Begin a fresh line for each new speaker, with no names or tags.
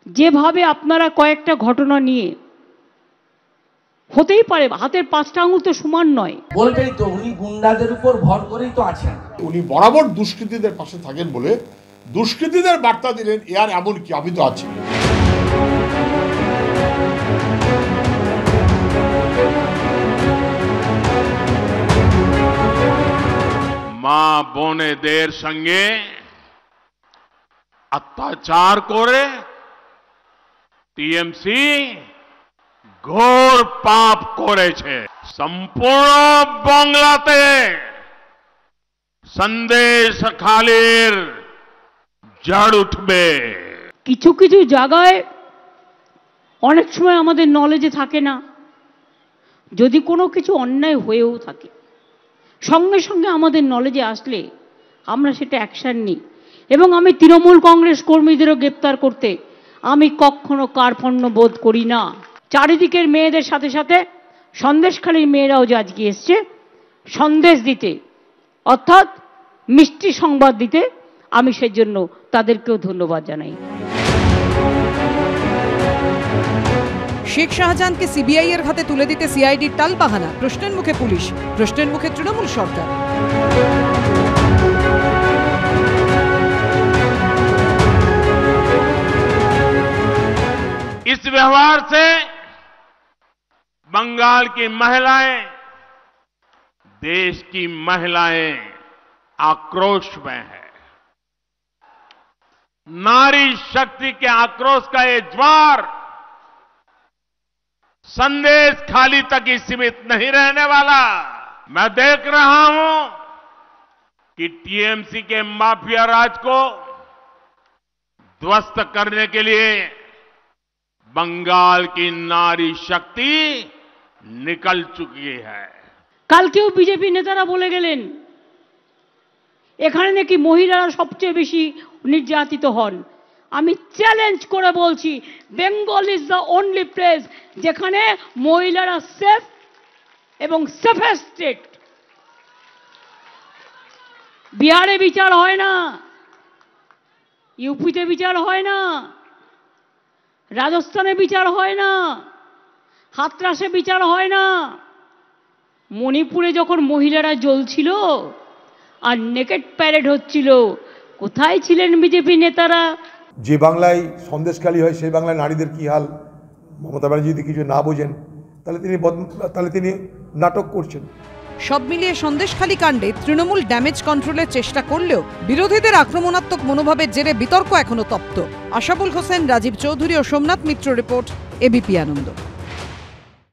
যেভাবে আপনারা কয়েকটা ঘটনা নিয়ে, হতেই পারে হাতের 5টা আঙুল তো সমান নয়,
বলবেই তো উনি গুন্ডাদের উপর ভর করেই তো আছেন।
উনি বরাবর দুষ্কৃতীদের পাশে থাকেন বলে দুষ্কৃতীদের বার্তা দিলেন, এর এমন কি আমি তো আছি।
মা বোনেদের সঙ্গে অত্যাচার করে টিএমসি ঘোর পাপ করেছে। সম্পূর্ণ বাংলাতে সন্দেশ খালির জড় উঠবে।
কিছু কিছু জায়গায় অনেক সময় আমাদের নলেজে থাকে না, যদি কোনো কিছু অন্যায় হয়েও থাকে সঙ্গে সঙ্গে আমাদের নলেজে আসলে আমরা সেটা অ্যাকশন নিই। এবং আমি তৃণমূল কংগ্রেস কর্মীদেরও গ্রেপ্তার করতে আমি কখনো কার্পণ্য বোধ করি না। চারিদিকের মেয়েদের সাথে সাথে সন্দেশখালীর মেয়েরাও যে আজকে এসছে সন্দেশ দিতে, অর্থাৎ মিষ্টি সংবাদ দিতে, আমি সেজন্য তাদেরকেও ধন্যবাদ জানাই।
শেখ শাহজাহানকে সিবিআই এর হাতে তুলে দিতে সিআইডির টালবাহানা, প্রশ্নের মুখে পুলিশ, প্রশ্নের মুখে তৃণমূল সরকার।
इस व्यवहार से बंगाल की महिलाएं, देश की महिलाएं आक्रोश में है। नारी शक्ति के आक्रोश का ये ज्वार संदेश खाली तक ही सीमित नहीं रहने वाला। मैं देख रहा हूं कि टीएमसी के माफिया राज को ध्वस्त करने के लिए बंगाल की नारी शक्ति निकल चुकी है।
কালকেও বিজেপি নেতারা বলে গেলেন এখানে নাকি মহিলারা সবচেয়ে বেশি নির্যাতিত হন। আমি চ্যালেঞ্জ করে বলছি, Bengal is the only place যেখানে মহিলারা সেফ এবং সেফেস্ট স্টেট। বিহারে বিচার হয় না, ইউপিতে বিচার হয় না, রাজস্থানে বিচার হয় না, হাতরাসে বিচার হয় না। মণিপুরে যখন মহিলারা জ্বলছিল আর নেকেড প্যারেড হচ্ছিল, কোথায় ছিলেন বিজেপি নেতারা?
যে বাংলায় সন্দেশখালী হয় সেই বাংলায় নারীদের কি হাল, মমতা ব্যানার্জি যদি কিছু না বোঝেন তাহলে তিনি নাটক করছেন।
সব মিলিয়ে সন্দেশখালী কাণ্ডে তৃণমূল ড্যামেজ কন্ট্রোলের চেষ্টা করলেও বিরোধীদের আক্রমণাত্মক মনোভাবের জেরে বিতর্ক এখনো তপ্ত। আশাবুল হোসেন, রাজীব চৌধুরী ও সোমনাথ মিত্র রিপোর্ট, এবিপি আনন্দ।